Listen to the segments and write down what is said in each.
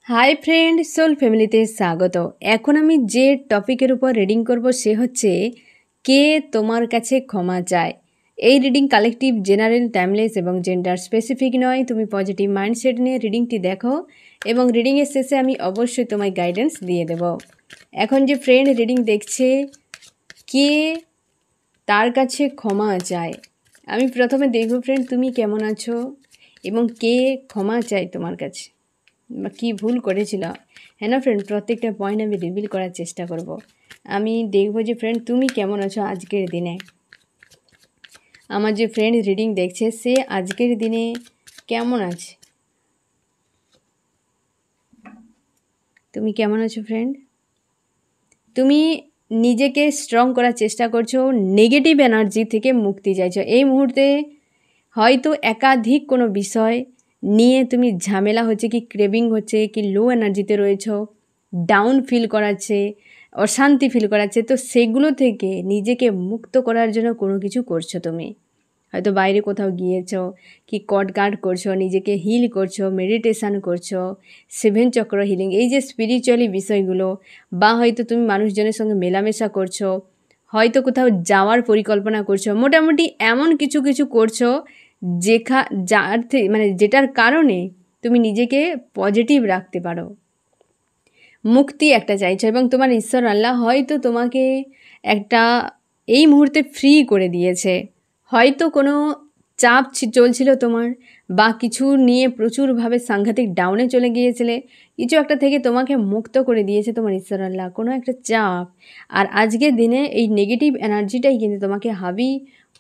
Hi friend, soul ফ্যামিলিতে স্বাগত। এখন আমি যে টপিকের উপর রিডিং করব সে হচ্ছে কে তোমার কাছে ক্ষমা চায়। এই রিডিং কালেকটিভ, জেনারেল, টাইমলেস এবং জেন্ডার স্পেসিফিক নয়। তুমি পজিটিভ মাইন্ডসেট নিয়ে রিডিংটি দেখো এবং রিডিংয়ের শেষে আমি অবশ্যই তোমায় গাইডেন্স দিয়ে দেব। এখন যে ফ্রেন্ড রিডিং দেখছে, কে তার কাছে ক্ষমা চায়, আমি প্রথমে দেখব ফ্রেন্ড তুমি কেমন আছো এবং কে ক্ষমা চায় তোমার কাছে বা কী ভুল করেছিল। হ্যাঁ না ফ্রেন্ড, প্রত্যেকটা পয়েন্ট আমি রিভিল করার চেষ্টা করব। আমি দেখব যে ফ্রেন্ড তুমি কেমন আছো আজকের দিনে। আমার যে ফ্রেন্ড রিডিং দেখছে সে আজকের দিনে কেমন আছে, তুমি কেমন আছো ফ্রেন্ড। তুমি নিজেকে স্ট্রং করার চেষ্টা করছো, নেগেটিভ এনার্জি থেকে মুক্তি চাইছো। এই মুহূর্তে হয়তো একাধিক কোনো বিষয় নিয়ে তুমি ঝামেলা হচ্ছে, কি ক্রেভিং হচ্ছে, কি লো এনার্জিতে রয়েছো, ডাউন ফিল করাচ্ছে, অশান্তি ফিল করাচ্ছে, তো সেগুলো থেকে নিজেকে মুক্ত করার জন্য কোনো কিছু করছো। তুমি হয়তো বাইরে কোথাও গিয়েছো, কি কট গার্ড করছো, নিজেকে হিল করছো, মেডিটেশান করছো, 7 চক্র হিলিং, এই যে স্পিরিচুয়ালি বিষয়গুলো, বা হয়তো তুমি মানুষজনের সঙ্গে মেলামেশা করছো, হয়তো কোথাও যাওয়ার পরিকল্পনা করছো। মোটামুটি এমন কিছু কিছু করছো যেটার কারণে তুমি নিজেকে পজিটিভ রাখতে পারো, মুক্তি একটা চাইছো। এবং তোমার ঈশ্বর আল্লাহ হয়তো তোমাকে একটা এই মুহূর্তে ফ্রি করে দিয়েছে। হয়তো কোনো চাপ চলছিল তোমার, বা কিছু নিয়ে প্রচুরভাবে সাংঘাতিক ডাউনে চলে গিয়েছিলে, কিছু একটা থেকে তোমাকে মুক্ত করে দিয়েছে তোমার ঈশ্বর আল্লাহ, কোনো একটা চাপ। আর আজকের দিনে এই নেগেটিভ এনার্জিটাই কিন্তু তোমাকে হাবি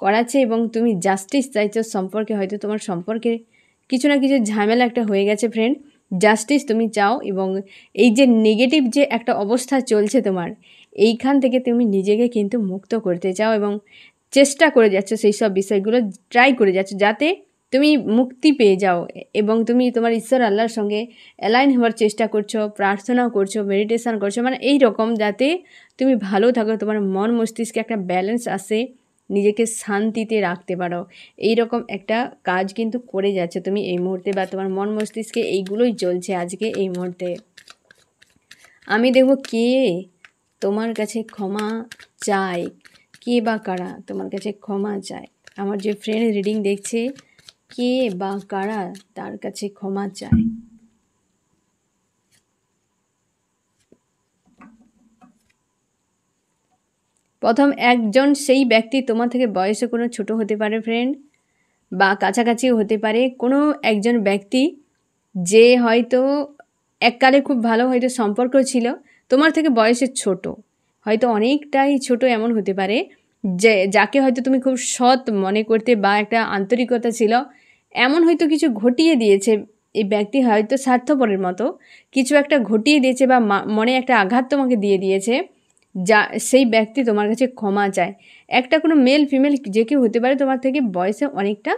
করাচ্ছে এবং তুমি জাস্টিস চাইছো সম্পর্কে। হয়তো তোমার সম্পর্কে কিছু না কিছু ঝামেলা একটা হয়ে গেছে ফ্রেন্ড, জাস্টিস তুমি চাও এবং এই যে নেগেটিভ যে একটা অবস্থা চলছে তোমার, এইখান থেকে তুমি নিজেকে কিন্তু মুক্ত করতে চাও এবং চেষ্টা করে যাচ্ছ, সেই সব বিষয়গুলো ট্রাই করে যাচ্ছ যাতে তুমি মুক্তি পেয়ে যাও। এবং তুমি তোমার ঈশ্বর আল্লাহর সঙ্গে অ্যালাইন হওয়ার চেষ্টা করছো, প্রার্থনাও করছো, মেডিটেশান করছো, মানে এই রকম যাতে তুমি ভালো থাকো, তোমার মন মস্তিষ্কে একটা ব্যালেন্স আসে, নিজেকে শান্তিতে রাখতে পারো। এই রকম একটা কাজ কিন্তু করে যাচ্ছে তুমি এই মুহূর্তে, বা তোমার মন মস্তিষ্কে এইগুলোই চলছে আজকে এই মুহূর্তে। আমি দেখব কে তোমার কাছে ক্ষমা চায়, কে বা কারা তোমার কাছে ক্ষমা চায়। আমার যে ফ্রেন্ড রিডিং দেখছে, কে বা কারা তার কাছে ক্ষমা চায়। প্রথম একজন সেই ব্যক্তি তোমার থেকে বয়সে কোনো ছোট হতে পারে ফ্রেন্ড, বা কাছাকাছিও হতে পারে। কোনো একজন ব্যক্তি যে হয়তো এককালে খুব ভালো হয়তো সম্পর্ক ছিল, তোমার থেকে বয়সে ছোট, হয়তো অনেকটাই ছোট এমন হতে পারে, যে যাকে হয়তো তুমি খুব সৎ মনে করতে বা একটা আন্তরিকতা ছিল, এমন হয়তো কিছু ঘটিয়ে দিয়েছে এই ব্যক্তি, হয়তো স্বার্থপরের মতো কিছু একটা ঘটিয়ে দিয়েছে বা মনে একটা আঘাত তোমাকে দিয়ে দিয়েছে, যা সেই ব্যক্তি তোমার কাছে ক্ষমা চায়। একটা কোনো মেল ফিমেল যে কেউ হতে পারে, তোমার থেকে বয়সে অনেকটা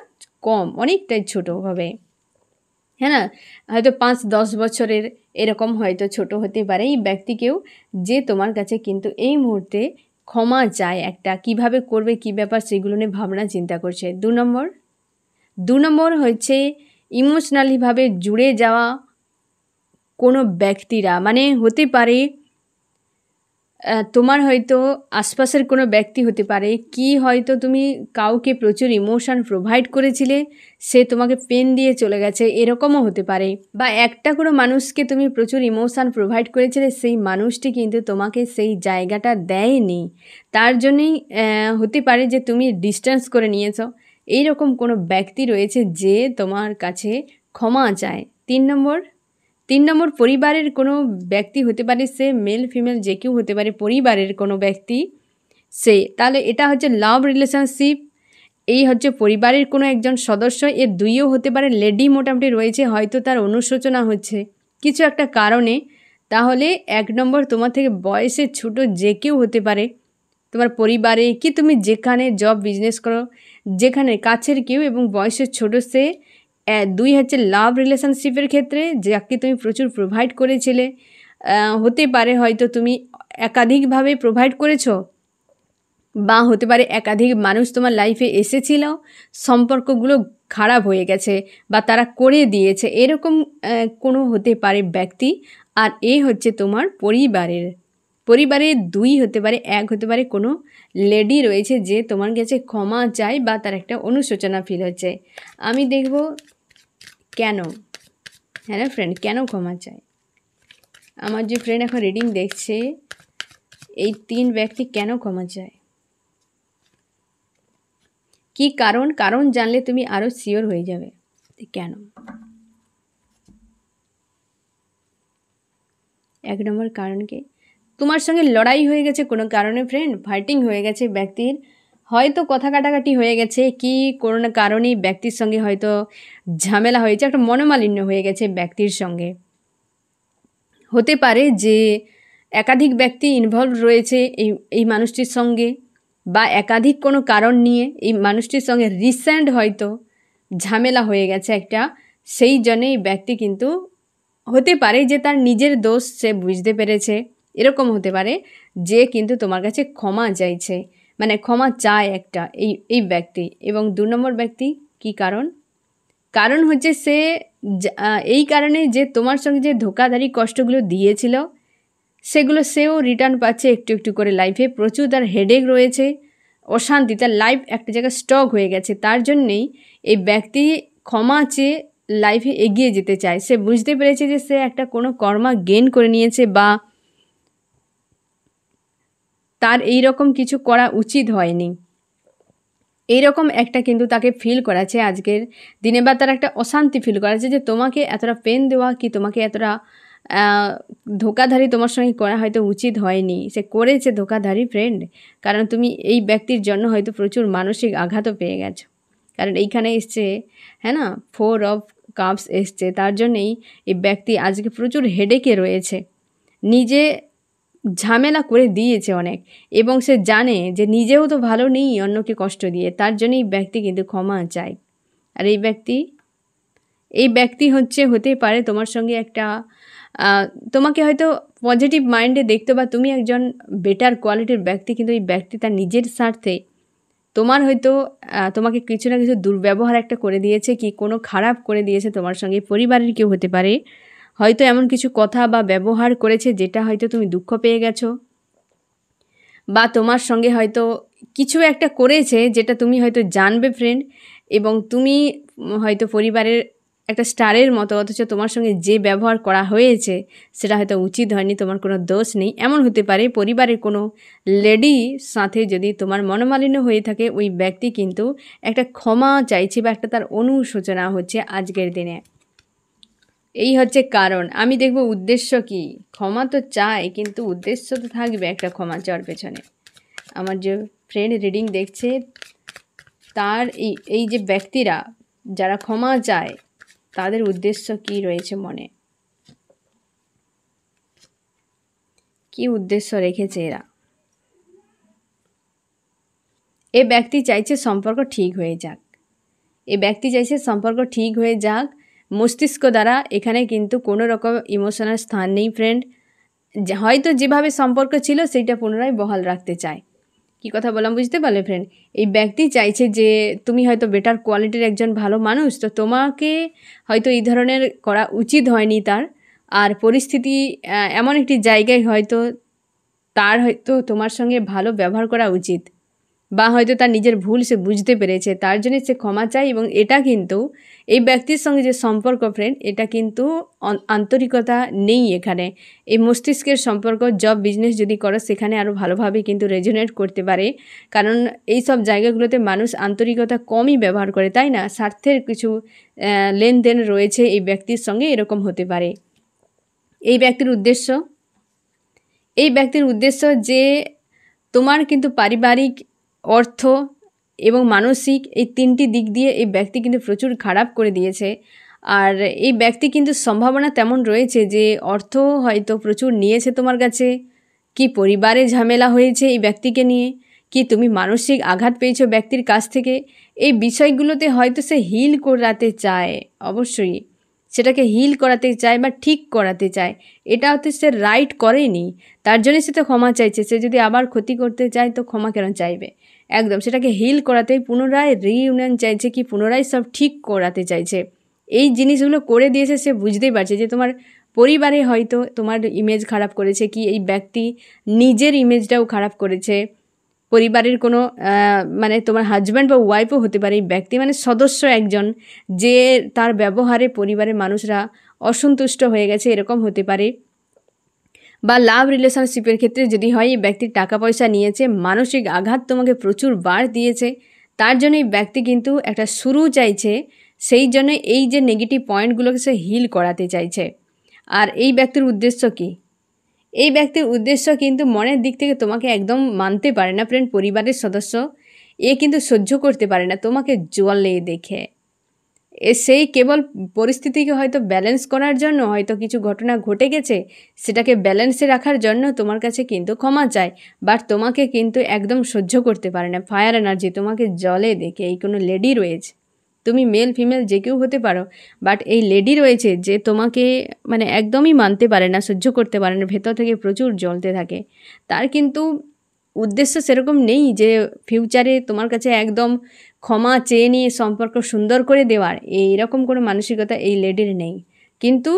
কম, অনেকটাই ছোট হবে, হ্যাঁ না, হয়তো 5-10 বছরের এরকম হয়তো ছোট হতে পারে এই ব্যক্তিকেও, যে তোমার কাছে কিন্তু এই মুহূর্তে ক্ষমা চায়। একটা কিভাবে করবে, কি ব্যাপার, সেগুলো নিয়ে ভাবনা চিন্তা করছে। 2 নম্বর হচ্ছে ইমোশনালিভাবে জুড়ে যাওয়া কোনো ব্যক্তিরা, মানে হতে পারে তোমার হয়তো আশপাশের কোনো ব্যক্তি হতে পারে, কি হয়তো তুমি কাউকে প্রচুর ইমোশন প্রোভাইড করেছিলে, সে তোমাকে পেন দিয়ে চলে গেছে, এরকমও হতে পারে। বা একটা কোনো মানুষকে তুমি প্রচুর ইমোশন প্রোভাইড করেছিলে, সেই মানুষটি কিন্তু তোমাকে সেই জায়গাটা দেয়নি, তার জন্যই হতে পারে যে তুমি ডিস্টেন্স করে নিয়েছো। এইরকম কোনো ব্যক্তি রয়েছে যে তোমার কাছে ক্ষমা চায়। 3 নম্বর পরিবারের কোনো ব্যক্তি হতে পারে, সে মেল ফিমেল যে কেউ হতে পারে, পরিবারের কোনো ব্যক্তি সে, তাহলে এটা হচ্ছে লাভ রিলেশনশিপ, এই হচ্ছে পরিবারের কোনো একজন সদস্য। এর 2ও হতে পারে, লেডি মোটামুটি রয়েছে, হয়তো তার অনুশোচনা হচ্ছে কিছু একটা কারণে। তাহলে 1 নম্বর তোমার থেকে বয়সে ছোট যে কেউ হতে পারে, তোমার পরিবারে কি তুমি যেখানে জব বিজনেস করো, যেখানে কাছের কেউ এবং বয়সের ছোট সে। 2 হচ্ছে লাভ রিলেশনশিপের ক্ষেত্রে যাকে তুমি প্রচুর প্রোভাইড করেছিলে, হতে পারে হয়তো তুমি একাধিকভাবে প্রোভাইড করেছো, বা হতে পারে একাধিক মানুষ তোমার লাইফে এসেছিল, সম্পর্কগুলো খারাপ হয়ে গেছে বা তারা করে দিয়েছে, এরকম কোনো হতে পারে ব্যক্তি। আর হচ্ছে তোমার পরিবারের 2 হতে পারে, 1 হতে পারে, কোনো লেডি রয়েছে যে তোমার কাছে ক্ষমা চায় বা তার একটা অনুশোচনা ফিল হচ্ছে। আমি দেখব কেন, হ্যাঁ না ফ্রেন্ড, কেন ক্ষমা চায়। আমার যে ফ্রেন্ড এখন রিডিং দেখছে, এই 3 ব্যক্তি কেন ক্ষমা চায়, কি কারণ জানলে তুমি আরও শিওর হয়ে যাবে কেন। 1 নম্বর কারণ কি, তোমার সঙ্গে লড়াই হয়ে গেছে কোনো কারণে ফ্রেন্ড, ফাইটিং হয়ে গেছে ব্যক্তির, হয়তো কথা কাটাকাটি হয়ে গেছে, কি কোনো কারণেই ব্যক্তির সঙ্গে হয়তো ঝামেলা হয়েছে, একটা মনোমালিন্য হয়ে গেছে ব্যক্তির সঙ্গে। হতে পারে যে একাধিক ব্যক্তি ইনভলভ রয়েছে এই মানুষটির সঙ্গে, বা একাধিক কোনো কারণ নিয়ে এই মানুষটির সঙ্গে রিসেন্ট হয়তো ঝামেলা হয়ে গেছে একটা, সেই জন্যে এই ব্যক্তি কিন্তু হতে পারে যে তার নিজের দোষ সে বুঝতে পেরেছে, এরকম হতে পারে যে কিন্তু তোমার কাছে ক্ষমা চাইছে, মানে ক্ষমা চায় একটা এই ব্যক্তি। এবং 2 নম্বর ব্যক্তি কি কারণ হচ্ছে সে এই কারণে যে তোমার সঙ্গে যে ধোঁকাধারি কষ্টগুলো দিয়েছিল সেগুলো সেও রিটার্ন পাচ্ছে একটু একটু করে লাইফে, প্রচুর তার হেডেক রয়েছে, অশান্তি, তার লাইফ একটা জায়গায় স্টক হয়ে গেছে, তার জন্যেই এই ব্যক্তি ক্ষমা চেয়ে লাইফে এগিয়ে যেতে চায়। সে বুঝতে পেরেছে যে সে একটা কোনো কর্মা গেইন করে নিয়েছে বা তার এই রকম কিছু করা উচিত হয়নি, এইরকম একটা কিন্তু তাকে ফিল করাচ্ছে আজকের দিনে, বা তার একটা অশান্তি ফিল করাচ্ছে যে তোমাকে এতটা পেন দেওয়া, কি তোমাকে এতটা ধোকাধারি তোমার সঙ্গে করা হয়তো উচিত হয়নি, সে করেছে ধোকাধারি ফ্রেন্ড, কারণ তুমি এই ব্যক্তির জন্য হয়তো প্রচুর মানসিক আঘাতও পেয়ে গেছো। কারণ এইখানে এসছে, হ্যাঁ না, 4 অফ কাপস এসছে, তার জন্যেই এই ব্যক্তি আজকে প্রচুর হেডেকে রয়েছে, নিজে ঝামেলা করে দিয়েছে অনেক, এবং সে জানে যে নিজেও তো ভালো নেই অন্যকে কষ্ট দিয়ে, তার জন্যই ব্যক্তি কিন্তু ক্ষমা চায়। আর এই ব্যক্তি হতে পারে তোমার সঙ্গে একটা তোমাকে হয়তো পজিটিভ মাইন্ডে দেখতে, বা তুমি একজন বেটার কোয়ালিটির ব্যক্তি, কিন্তু এই ব্যক্তি তার নিজের স্বার্থে তোমার হয়তো তোমাকে কিছু না কিছু দুর্ব্যবহার একটা করে দিয়েছে, কি কোনো খারাপ করে দিয়েছে তোমার সঙ্গে, পরিবারের কেউ হতে পারে, হয়তো এমন কিছু কথা বা ব্যবহার করেছে যেটা হয়তো তুমি দুঃখ পেয়ে গেছো, বা তোমার সঙ্গে হয়তো কিছু একটা করেছে যেটা তুমি হয়তো জানবে ফ্রেন্ড, এবং তুমি হয়তো পরিবারের একটা স্টারের মতো, অথচ তোমার সঙ্গে যে ব্যবহার করা হয়েছে সেটা হয়তো উচিত হয়নি, তোমার কোনো দোষ নেই, এমন হতে পারে। পরিবারের কোনো লেডির সাথে যদি তোমার মনোমালিন্য হয়ে থাকে, ওই ব্যক্তি কিন্তু একটা ক্ষমা চাইছে বা একটা তার অনুশোচনা হচ্ছে আজকের দিনে। এই হচ্ছে কারণ। আমি দেখব উদ্দেশ্য কি, ক্ষমা তো চাই কিন্তু উদ্দেশ্য তো থাকবে একটা ক্ষমা চাওয়ার পেছনে। আমার যে ফ্রেন্ড রিডিং দেখছে তার এই যে ব্যক্তিরা যারা ক্ষমা চায় তাদের উদ্দেশ্য কি রয়েছে মনে, কি উদ্দেশ্য রেখেছে এরা। এ ব্যক্তি চাইছে সম্পর্ক ঠিক হয়ে যাক, মস্তিষ্ক দ্বারা এখানে কিন্তু কোনো রকম ইমোশনাল স্থান নেই ফ্রেন্ড, হয়তো যেভাবে সম্পর্ক ছিল সেইটা পুনরায় বহাল রাখতে চায়। কি কথা বললাম বুঝতে পারলে ফ্রেন্ড, এই ব্যক্তি চাইছে যে তুমি হয়তো বেটার কোয়ালিটির একজন ভালো মানুষ, তো তোমাকে হয়তো এই ধরনের করা উচিত হয়নি তার, আর পরিস্থিতি এমন একটি জায়গায় হয়তো তার হয়তো তোমার সঙ্গে ভালো ব্যবহার করা উচিত, বা হয়তো তার নিজের ভুল সে বুঝতে পেরেছে, তার জন্য সে ক্ষমা চায়। এবং এটা কিন্তু এই ব্যক্তির সঙ্গে যে সম্পর্ক ফ্রেন্ড, এটা কিন্তু আন্তরিকতা নেই এখানে, এই মস্তিষ্কের সম্পর্ক। জব বিজনেস যদি করো সেখানে আরও ভালোভাবে কিন্তু রেজোনেট করতে পারে, কারণ এই সব জায়গাগুলোতে মানুষ আন্তরিকতা কমই ব্যবহার করে, তাই না, স্বার্থের কিছু লেনদেন রয়েছে এই ব্যক্তির সঙ্গে, এরকম হতে পারে। এই ব্যক্তির উদ্দেশ্য যে তোমার কিন্তু পারিবারিক, অর্থ এবং মানসিক এই 3টি দিক দিয়ে এই ব্যক্তি কিন্তু প্রচুর খারাপ করে দিয়েছে। আর এই ব্যক্তি কিন্তু সম্ভাবনা তেমন রয়েছে যে অর্থ হয়তো প্রচুর নিয়েছে তোমার কাছে, কি পরিবারে ঝামেলা হয়েছে এই ব্যক্তিকে নিয়ে, কি তুমি মানসিক আঘাত পেয়েছো ব্যক্তির কাছ থেকে, এই বিষয়গুলোতে হয়তো সে হিল করাতে চায়, অবশ্যই সেটাকে হিল করাতে চায় বা ঠিক করাতে চায়, এটা হয়তো সে রাইট করেনি, তার জন্য সে তো ক্ষমা চাইছে। সে যদি আবার ক্ষতি করতে চায় তো ক্ষমা কেন চাইবে, একদম সেটাকে হিল করাতে, পুনরায় রিইউনিয়ন চাইছে, কি পুনরায় সব ঠিক করাতে চাইছে। এই জিনিসগুলো করে দিয়েছে, সে বুঝতেই পারছে যে তোমার পরিবারে হয়তো তোমার ইমেজ খারাপ করেছে, কি এই ব্যক্তি নিজের ইমেজটাও খারাপ করেছে। পরিবারের কোনো মানে তোমার হাজব্যান্ড বা ওয়াইফও হতে পারে এই ব্যক্তি, মানে সদস্য একজন, যে তার ব্যবহারে পরিবারের মানুষরা অসন্তুষ্ট হয়ে গেছে, এরকম হতে পারে। বা লাভ রিলেশনশিপের ক্ষেত্রে যদি হয়, এই ব্যক্তি টাকা পয়সা নিয়েছে, মানসিক আঘাত তোমাকে প্রচুর বার দিয়েছে, তার জন্য এই ব্যক্তি কিন্তু একটা শুরু চাইছে। সেই জন্য এই যে নেগেটিভ পয়েন্টগুলোকে সে হিল করাতে চাইছে। আর এই ব্যক্তির উদ্দেশ্য কী? এই ব্যক্তির উদ্দেশ্য কিন্তু মনের দিক থেকে তোমাকে একদম মানতে পারে না ফ্রেন্ড, পরিবারের সদস্য। এ কিন্তু সহ্য করতে পারে না তোমাকে জলে দেখে। সেই কেবল পরিস্থিতিকে হয়তো ব্যালেন্স করার জন্য, হয়তো কিছু ঘটনা ঘটে গেছে, সেটাকে ব্যালেন্সে রাখার জন্য তোমার কাছে কিন্তু ক্ষমা চায়, বাট তোমাকে কিন্তু একদম সহ্য করতে পারে না। ফায়ার এনার্জি তোমাকে জলে দেখে। এই কোনো লেডি রয়েছে, তুমি মেল ফিমেল যে কেউ হতে পারো, বাট এই লেডি রয়েছে যে তোমাকে মানে একদমই মানতে পারে না, সহ্য করতে পারে না, ভেতর থেকে প্রচুর জ্বলতে থাকে। তার কিন্তু উদ্দেশ্য সেরকম নেই যে ফিউচারে তোমার কাছে একদম ক্ষমা চেয়ে নিয়ে সম্পর্ক সুন্দর করে দেওয়ার, এইরকম কোনো মানসিকতা এই লেডির নেই। কিন্তু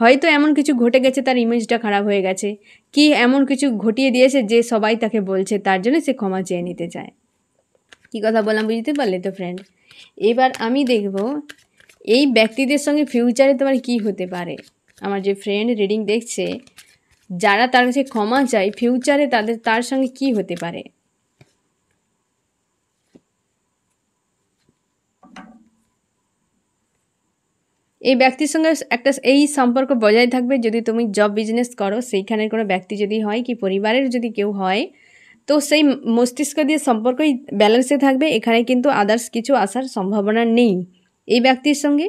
হয়তো এমন কিছু ঘটে গেছে, তার ইমেজটা খারাপ হয়ে গেছে, কি এমন কিছু ঘটিয়ে দিয়েছে যে সবাই তাকে বলছে, তার জন্য সে ক্ষমা চেয়ে নিতে চায়। কী কথা বললাম বুঝতে পারলে তো ফ্রেন্ড? এবার আমি দেখব এই ব্যক্তিদের সঙ্গে ফিউচারে তোমার কি হতে পারে। আমার যে ফ্রেন্ড রিডিং দেখছে, যারা তার কাছে ক্ষমা চায়, ফিউচারে তার সঙ্গে কি হতে পারে। এই ব্যক্তির সঙ্গে একটা এই সম্পর্ক বজায় থাকবে যদি তুমি জব বিজনেস করো, সেইখানের কোনো ব্যক্তি যদি হয়, কি পরিবারের যদি কেউ হয়, তো সেই মস্তিষ্ক দিয়ে সম্পর্কই ব্যালেন্সে থাকবে। এখানে কিন্তু আদার্স কিছু আসার সম্ভাবনা নেই এই ব্যক্তির সঙ্গে।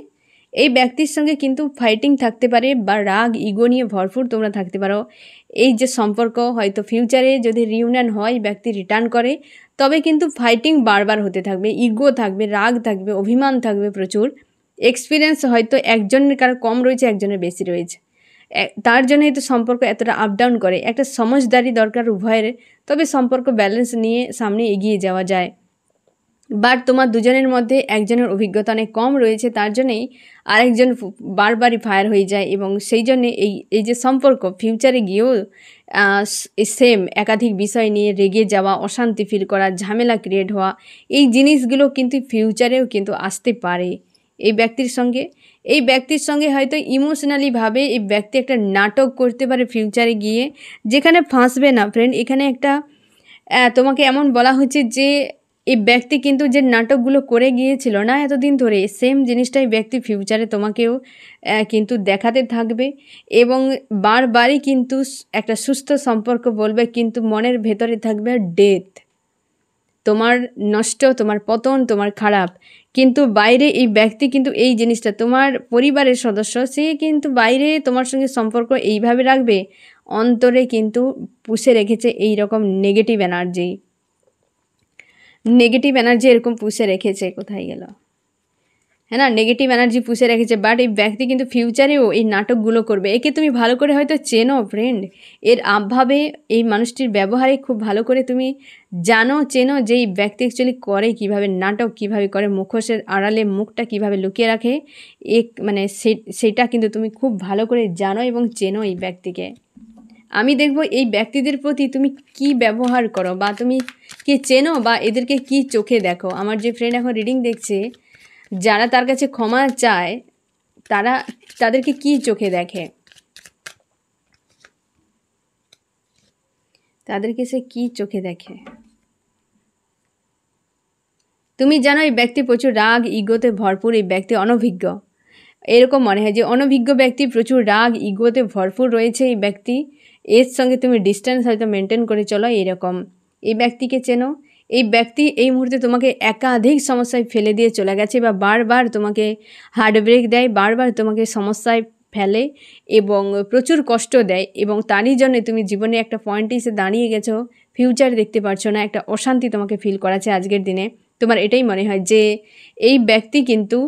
এই ব্যক্তির সঙ্গে কিন্তু ফাইটিং থাকতে পারে, বা রাগ ইগো নিয়ে ভরপুর তোমরা থাকতে পারো। এই যে সম্পর্ক হয়তো ফিউচারে যদি রিউনিয়ন হয়, ব্যক্তি রিটার্ন করে, তবে কিন্তু ফাইটিং বারবার হতে থাকবে, ইগো থাকবে, রাগ থাকবে, অভিমান থাকবে প্রচুর। এক্সপিরিয়েন্স হয়তো একজনের কারো কম রয়েছে, একজনের বেশি রয়েছে, তার জন্যই তো সম্পর্ক এতটা আপ ডাউন করে। একটা সমঝদারি দরকার উভয়ের, তবে সম্পর্ক ব্যালেন্স নিয়ে সামনে এগিয়ে যাওয়া যায়। বাট তোমার দুজনের মধ্যে একজনের অভিজ্ঞতা অনেক কম রয়েছে, তার জন্যেই আরেকজন বারবারই ফায়ার হয়ে যায়, এবং সেই জন্যে এই যে সম্পর্ক ফিউচারে গিয়েও সেম একাধিক বিষয় নিয়ে রেগে যাওয়া, অশান্তি ফিল করা, ঝামেলা ক্রিয়েট হওয়া, এই জিনিসগুলো কিন্তু ফিউচারেও কিন্তু আসতে পারে এই ব্যক্তির সঙ্গে। এই ব্যক্তির সঙ্গে হয়তো ইমোশনালিভাবে এই ব্যক্তি একটা নাটক করতে পারে ফিউচারে গিয়ে, যেখানে ফাঁসবে না ফ্রেন্ড। এখানে একটা তোমাকে এমন বলা হচ্ছে যে এই ব্যক্তি কিন্তু যে নাটকগুলো করে গিয়েছিল না এতদিন ধরে, সেম জিনিসটাই ব্যক্তি ফিউচারে তোমাকেও কিন্তু দেখাতে থাকবে, এবং বারবারই কিন্তু একটা সুস্থ সম্পর্ক বলবে, কিন্তু মনের ভেতরে থাকবে ডেথ, তোমার নষ্ট, তোমার পতন, তোমার খারাপ। কিন্তু বাইরে এই ব্যক্তি কিন্তু এই জিনিসটা, তোমার পরিবারের সদস্য, সে কিন্তু বাইরে তোমার সঙ্গে সম্পর্ক এইভাবে রাখবে, অন্তরে কিন্তু পুষে রেখেছে এই রকম নেগেটিভ এনার্জি এরকম পুষে রেখেছে। কোথায় গেল? হ্যাঁ না, নেগেটিভ এনার্জি পুষে রেখেছে। বাট এই ব্যক্তি কিন্তু ফিউচারেও এই নাটকগুলো করবে। একে তুমি ভালো করে হয়তো চেনো ফ্রেন্ড, এর আবভাবে, এই মানুষটির ব্যবহারে খুব ভালো করে তুমি চেনো যে এই ব্যক্তি অ্যাকচুয়ালি করে কীভাবে, নাটক কীভাবে করে, মুখোশের আড়ালে মুখটা কীভাবে লুকিয়ে রাখে, মানে সেটা কিন্তু তুমি খুব ভালো করে জানো এবং চেনো এই ব্যক্তিকে। আমি দেখব এই ব্যক্তিদের প্রতি তুমি কি ব্যবহার করো, বা তুমি কি চেনো, বা এদেরকে কি চোখে দেখো। আমার যে ফ্রেন্ড এখন রিডিং দেখছে, যারা তার কাছে ক্ষমা চায়, তাদেরকে কি চোখে দেখে, তাদেরকে সে কি চোখে দেখে। তুমি জানো এই ব্যক্তি প্রচুর রাগ ইগোতে ভরপুর, এই ব্যক্তি অনভিজ্ঞ। এরকম মনে হয় যে অনভিজ্ঞ ব্যক্তি, প্রচুর রাগ ইগোতে ভরপুর রয়েছে এই ব্যক্তি, এর সঙ্গে তুমি ডিস্টেন্স হয়তো মেনটেন করে চলো এরকম। এই ব্যক্তিকে চেনো, এই ব্যক্তি এই মুহূর্তে তোমাকে একাধিক সমস্যায় ফেলে দিয়ে চলে গেছে, বা বারবার তোমাকে হার্টব্রেক দেয়, বারবার তোমাকে সমস্যায় ফেলে এবং প্রচুর কষ্ট দেয়, এবং তারই জন্য তুমি জীবনে একটা পয়েন্টে এসে দাঁড়িয়ে গেছো, ফিউচার দেখতে পারছো না, একটা অশান্তি তোমাকে ফিল করাচ্ছে আজকের দিনে। তোমার এটাই মনে হয় যে এই ব্যক্তি কিন্তু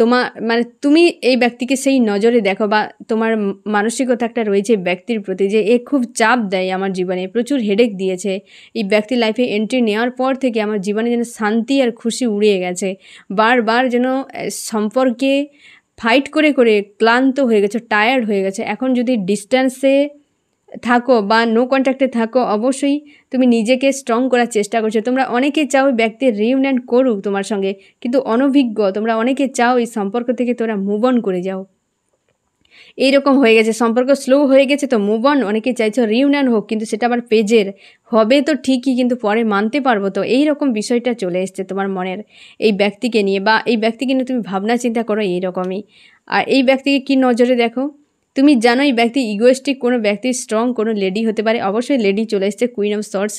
তোমার মানে তুমি এই ব্যক্তিকে সেই নজরে দেখো, বা তোমার মানসিকতা একটা রয়েছে ব্যক্তির প্রতি যে এ খুব চাপ দেয় আমার জীবনে, প্রচুর হেডেক দিয়েছে। এই ব্যক্তির লাইফে এন্ট্রি নেওয়ার পর থেকে আমার জীবনে যেন শান্তি আর খুশি উড়িয়ে গেছে। বারবার যেন সম্পর্কে ফাইট করে করে ক্লান্ত হয়ে গেছে, টায়ার্ড হয়ে গেছে। এখন যদি ডিস্ট্যান্সে থাকো বা নো কন্ট্যাক্টে থাকো, অবশ্যই তুমি নিজেকে স্ট্রং করার চেষ্টা করছো। তোমরা অনেকে চাও ব্যক্তির রিইউনিয়ন করুক তোমার সঙ্গে, কিন্তু অনভিজ্ঞ তোমরা অনেকে চাও এই সম্পর্ক থেকে তোমরা মুভ অন করে যাও। এইরকম হয়ে গেছে, সম্পর্ক স্লো হয়ে গেছে তো মুভ অন, অনেকে চাইছো রিইউনিয়ন হোক, কিন্তু সেটা আবার পেজের হবে তো ঠিকই, কিন্তু পরে মানতে পারবো তো, এই রকম বিষয়টা চলে এসছে তোমার মনের এই ব্যক্তিকে নিয়ে, বা এই ব্যক্তিকে নিয়ে তুমি ভাবনা চিন্তা করো এইরকমই। আর এই ব্যক্তিকে কী নজরে দেখো, তুমি জানো এই ব্যক্তি ইগোয়েস্টিক কোনো ব্যক্তি, স্ট্রং কোনো লেডি হতে পারে, অবশ্যই লেডি চলে এসছে, কুইন অফ সর্টস,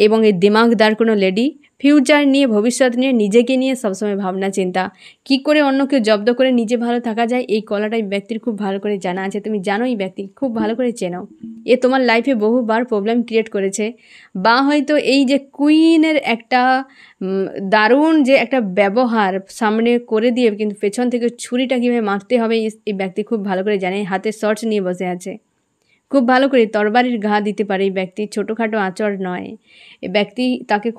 এবং এই দিমাগদার কোনো লেডি, ফিউচার নিয়ে, ভবিষ্যৎ নিয়ে, নিজেকে নিয়ে সবসময় ভাবনা চিন্তা, কি করে অন্যকে জব্দ করে নিজে ভালো থাকা যায়, এই কলাটাই ব্যক্তির খুব ভালো করে জানা আছে। তুমি জানো এই ব্যক্তি খুব ভালো করে চেনো, এ তোমার লাইফে বহুবার প্রবলেম ক্রিয়েট করেছে, বা হয়তো এই যে কুইনের একটা দারুণ যে একটা ব্যবহার সামনে করে দিয়ে কিন্তু পেছন থেকে ছুরিটা কীভাবে মারতে হবে এই ব্যক্তি খুব ভালো করে জানে। হাতে শর্টস নিয়ে বসে আছে, খুব ভালো করে তরবারির ঘা দিতে পারে এই ব্যক্তি, ছোটোখাটো আঁচড় নয়। এই ব্যক্তি তাকে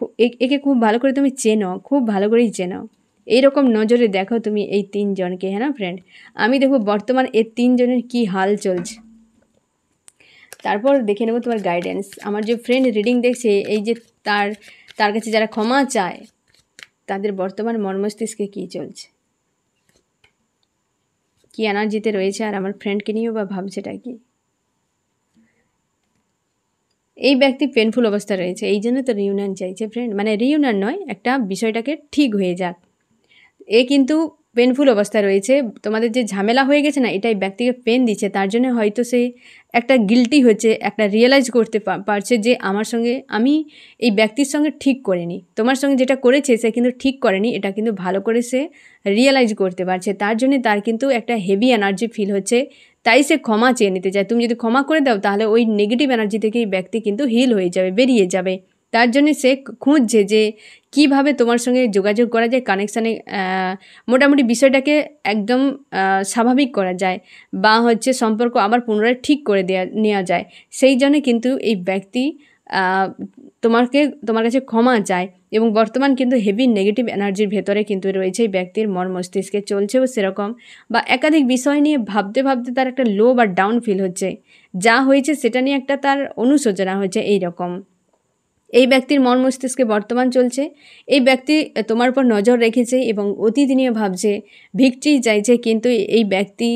একে খুব ভালো করে তুমি চেনো, খুব ভালো করেই চেনো। এইরকম নজরে দেখো তুমি এই তিনজনকে, হ্যাঁ না ফ্রেন্ড। আমি দেখো বর্তমান এই তিনজনের কী হাল চলছে, তারপর দেখে নেবো তোমার গাইডেন্স। আমার যে ফ্রেন্ড রিডিং দেখছে, এই যে তার কাছে যারা ক্ষমা চায়, তাদের বর্তমান মর্মস্তিষ্কে কী চলছে, কী এনার্জিতে রয়েছে, আর আমার ফ্রেন্ডকে নিয়েও বা ভাবছেটা কি। এই ব্যক্তি পেনফুল অবস্থা রয়েছে, এই জন্য তো রিউনিয়ন চাইছে ফ্রেন্ড, মানে রিউনিয়ন নয়, একটা বিষয়টাকে ঠিক হয়ে যাক। এ কিন্তু পেনফুল অবস্থা রয়েছে, তোমাদের যে ঝামেলা হয়ে গেছে না, এটাই ব্যক্তিকে পেন দিচ্ছে, তার জন্য হয়তো সে একটা গিল্টি হচ্ছে, একটা রিয়েলাইজ করতে পারছে যে আমি এই ব্যক্তির সঙ্গে ঠিক করিনি, তোমার সঙ্গে যেটা করেছে সে কিন্তু ঠিক করেনি, এটা কিন্তু ভালো করে সে রিয়েলাইজ করতে পারছে। তার জন্য তার কিন্তু একটা হেভি এনার্জি ফিল হচ্ছে, তাই সে ক্ষমা চেয়ে নিতে চায়। তুমি যদি ক্ষমা করে দাও তাহলে ওই নেগেটিভ এনার্জি থেকে এই ব্যক্তি কিন্তু হিল হয়ে যাবে, বেরিয়ে যাবে। তার জন্য সে খুঁজছে যে কীভাবে তোমার সঙ্গে যোগাযোগ করা যায়, কানেকশানে মোটামুটি বিষয়টাকে একদম স্বাভাবিক করা যায়, বা হচ্ছে সম্পর্ক আবার পুনরায় ঠিক করে নেওয়া যায়। সেই জন্যে কিন্তু এই ব্যক্তি তোমার কাছে ক্ষমা চায়, এবং বর্তমান কিন্তু হেভি নেগেটিভ এনার্জির ভেতরে কিন্তু রয়েছে এই ব্যক্তির মন মস্তিষ্কে, চলছেও সেরকম, বা একাধিক বিষয় নিয়ে ভাবতে ভাবতে তার একটা লো বা ডাউন ফিল হচ্ছে, যা হয়েছে সেটা নিয়ে একটা তার অনুশোচনা হচ্ছে। এই রকম এই ব্যক্তির মন মস্তিষ্কে বর্তমান চলছে। এই ব্যক্তি তোমার উপর নজর রেখেছে এবং অতীত নিয়ে ভাবছে, ভিক্টরি চাইছে, কিন্তু এই ব্যক্তি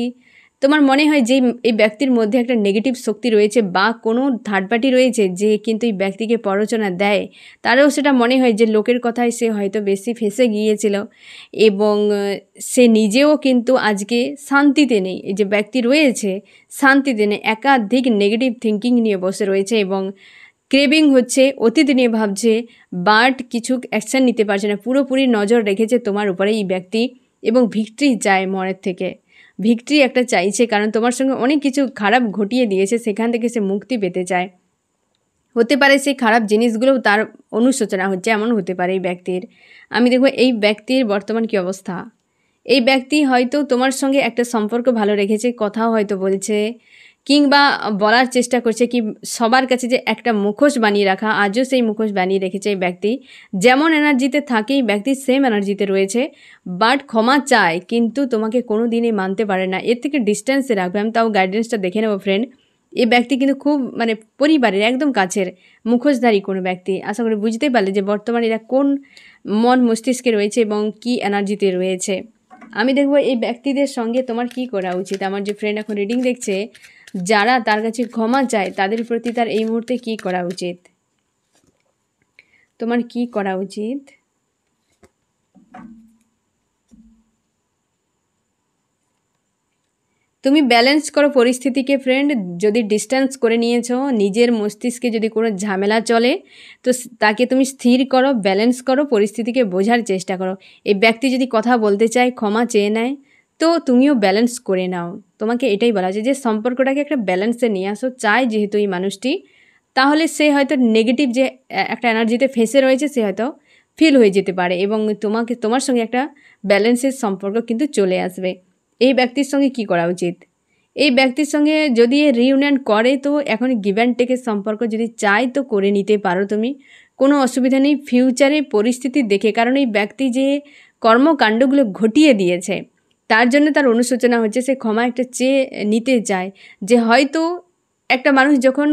তোমার মনে হয় যে এই ব্যক্তির মধ্যে একটা নেগেটিভ শক্তি রয়েছে, বা কোনো থার্ড পার্টি রয়েছে যে কিন্তু এই ব্যক্তিকে প্ররোচনা দেয়। তারও সেটা মনে হয় যে লোকের কথায় সে হয়তো বেশি ফেঁসে গিয়েছিল, এবং সে নিজেও কিন্তু আজকে শান্তিতে নেই। এই যে ব্যক্তি রয়েছে শান্তিতে নেই, একাধিক নেগেটিভ থিঙ্কিং নিয়ে বসে রয়েছে, এবং ক্রেভিং হচ্ছে, অতীত নিয়ে ভাবছে, বাট কিছু অ্যাকশান নিতে পারছে না। পুরোপুরি নজর রেখেছে তোমার উপরে এই ব্যক্তি, এবং ভিক্টরি চায় মনের থেকে, ভিক্টরি একটা চাইছে, কারণ তোমার সঙ্গে অনেক কিছু খারাপ ঘটিয়ে দিয়েছে, সেখান থেকে সে মুক্তি পেতে চায়। হতে পারে সেই খারাপ জিনিসগুলোও তার অনুশোচনা হচ্ছে, এমন হতে পারে এই ব্যক্তির। আমি দেখব এই ব্যক্তির বর্তমান কী অবস্থা। এই ব্যক্তি হয়তো তোমার সঙ্গে একটা সম্পর্ক ভালো রেখেছে, কথাও হয়তো বলছে, কিংবা বলার চেষ্টা করছে, কি সবার কাছে যে একটা মুখোশ বানিয়ে রাখা, আজও সেই মুখোশ বানিয়ে রেখেছে এই ব্যক্তি। যেমন এনার্জিতে থাকে এই ব্যক্তি সেম এনার্জিতে রয়েছে, বাট ক্ষমা চায়, কিন্তু তোমাকে কোনো দিনই মানতে পারে না, এর থেকে ডিস্টেন্সে রাখবে। আমি তাও গাইডেন্সটা দেখে নেবো ফ্রেন্ড। এই ব্যক্তি কিন্তু খুব মানে পরিবারের একদম কাছের মুখোশধারী কোনো ব্যক্তি। আশা করি বুঝতেই পারলে যে বর্তমানে এরা কোন মন মস্তিষ্কে রয়েছে এবং কি এনার্জিতে রয়েছে। আমি দেখব এই ব্যক্তিদের সঙ্গে তোমার কি করা উচিত। আমার যে ফ্রেন্ড এখন রিডিং দেখছে, যারা তার কাছে ক্ষমা চায়, তাদের প্রতি তার এই মুহূর্তে কি করা উচিত, তোমার কি করা উচিত। তুমি ব্যালেন্স করো পরিস্থিতিকে ফ্রেন্ড। যদি ডিস্টেন্স করে নিয়েছো, নিজের মস্তিষ্কে যদি কোনো ঝামেলা চলে, তো তাকে তুমি স্থির করো, ব্যালেন্স করো, পরিস্থিতিকে বোঝার চেষ্টা করো। এই ব্যক্তি যদি কথা বলতে চায়, ক্ষমা চেয়ে নেয়, তো তুমিও ব্যালেন্স করে নাও। তোমাকে এটাই বলা আছে যে সম্পর্কটাকে একটা ব্যালেন্সে নিয়ে আসো, চাই যেহেতু এই মানুষটি, তাহলে সে হয়তো নেগেটিভ যে একটা এনার্জিতে ফেঁসে রয়েছে, সে হয়তো ফিল হয়ে যেতে পারে এবং তোমার সঙ্গে একটা ব্যালেন্সের সম্পর্ক কিন্তু চলে আসবে। এই ব্যক্তির সঙ্গে কি করা উচিত? এই ব্যক্তির সঙ্গে যদি রিইউনিয়ন করে তো এখন গিভ অ্যান্ড টেকের সম্পর্ক যদি চাই তো করে নিতে পারো তুমি, কোনো অসুবিধা নেই ফিউচারে পরিস্থিতি দেখে। কারণ এই ব্যক্তি যে কর্মকাণ্ডগুলো ঘটিয়ে দিয়েছে তার জন্য তার অনুশোচনা হচ্ছে, সে ক্ষমা একটা চেয়ে নিতে চায়। যে হয়তো একটা মানুষ যখন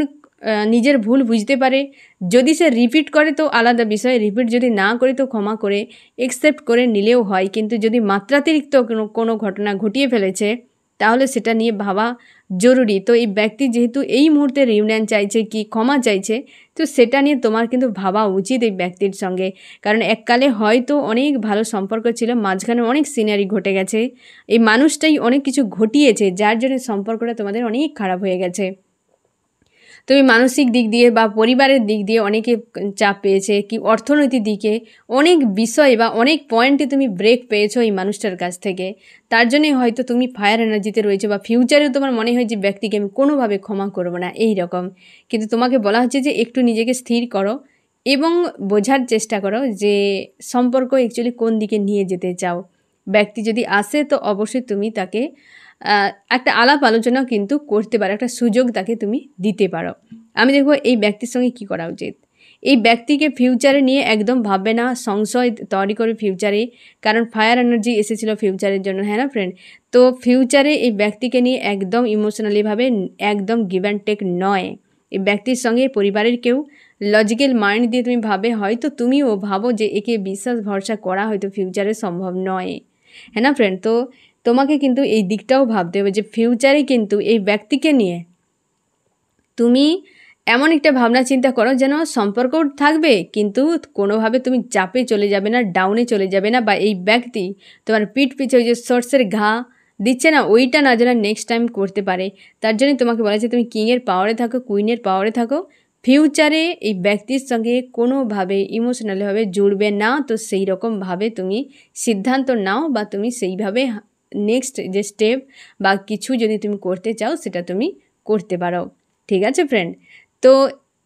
নিজের ভুল বুঝতে পারে, যদি সে রিপিট করে তো আলাদা বিষয়, রিপিট যদি না করে তো ক্ষমা করে একসেপ্ট করে নিলেও হয়। কিন্তু যদি মাত্রাতিরিক্ত কোনো ঘটনা ঘটিয়ে ফেলেছে তাহলে সেটা নিয়ে ভাবা জরুরি। তো এই ব্যক্তি যেহেতু এই মুহূর্তে রিউনিয়ন চাইছে কি ক্ষমা চাইছে, তো সেটা নিয়ে তোমার কিন্তু ভাবা উচিত এই ব্যক্তির সঙ্গে। কারণ এককালে হয়তো অনেক ভালো সম্পর্ক ছিল, মাঝখানে অনেক সিনারি ঘটে গেছে, এই মানুষটাই অনেক কিছু ঘটিয়েছে যার জন্য সম্পর্কটা তোমাদের অনেক খারাপ হয়ে গেছে। তুমি মানসিক দিক দিয়ে বা পরিবারের দিক দিয়ে অনেকে চাপ পেয়েছে, কি অর্থনৈতিক দিকে অনেক বিষয় বা অনেক পয়েন্টে তুমি ব্রেক পেয়েছো এই মানুষটার কাছ থেকে। তার জন্যই হয়তো তুমি ফায়ার এনার্জিতে রয়েছো বা ফিউচারেও তোমার মনে হয় যে ব্যক্তিকে আমি কোনোভাবে ক্ষমা করবো না এই রকম। কিন্তু তোমাকে বলা হচ্ছে যে একটু নিজেকে স্থির করো এবং বোঝার চেষ্টা করো যে সম্পর্ক অ্যাকচুয়ালি কোন দিকে নিয়ে যেতে চাও। ব্যক্তি যদি আসে তো অবশ্যই তুমি তাকে একটা আলাপ আলোচনা কিন্তু করতে পারো, একটা সুযোগ তাকে তুমি দিতে পারো। আমি দেখব এই ব্যক্তির সঙ্গে কি করা উচিত। এই ব্যক্তিকে ফিউচারে নিয়ে একদম ভাববে না, সংশয় তৈরি করে ফিউচারে, কারণ ফায়ার এনার্জি এসেছিলো ফিউচারের জন্য, হ্যাঁ না ফ্রেন্ড? তো ফিউচারে এই ব্যক্তিকে নিয়ে একদম ইমোশনালিভাবে একদম গিভ অ্যান্ড টেক নয়। এই ব্যক্তির সঙ্গে পরিবারের কেউ লজিক্যাল মাইন্ড দিয়ে তুমি ভাবে, হয়তো তুমিও ভাবো যে একে বিশ্বাস ভরসা করা হয়তো ফিউচারে সম্ভব নয়, হ্যাঁ না ফ্রেন্ড? তো তোমাকে কিন্তু এই দিকটাও ভাবতে হবে যে ফিউচারে কিন্তু এই ব্যক্তিকে নিয়ে তুমি এমন একটা ভাবনা চিন্তা করো যেন সম্পর্কও থাকবে কিন্তু কোনোভাবে তুমি চাপে চলে যাবে না, ডাউনে চলে যাবে না, বা এই ব্যক্তি তোমার পিঠ পিছে ওই যে সর্ষের ঘা দিচ্ছে না ওইটা না যেন নেক্সট টাইম করতে পারে। তার জন্যই তোমাকে বলা হচ্ছে তুমি কিংয়ের পাওয়ারে থাকো, কুইনের পাওয়ারে থাকো। ফিউচারে এই ব্যক্তির সঙ্গে কোনোভাবে ইমোশনালিভাবে জুড়বে না, তো সেই রকমভাবে তুমি সিদ্ধান্ত নাও বা তুমি সেইভাবে নেক্সট যে স্টেপ বা কিছু যদি তুমি করতে চাও সেটা তুমি করতে পারো। ঠিক আছে ফ্রেন্ড? তো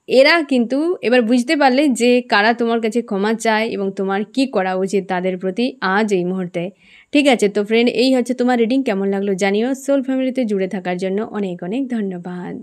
এরা কিন্তু এবার বুঝতে পারলে যে কারা তোমার কাছে ক্ষমা চায় এবং তোমার কি করা উচিত তাদের প্রতি আজ এই মুহূর্তে। ঠিক আছে? তো ফ্রেন্ড এই হচ্ছে তোমার রিডিং। কেমন লাগলো জানিও। সোল ফ্যামিলিতে জুড়ে থাকার জন্য অনেক অনেক ধন্যবাদ।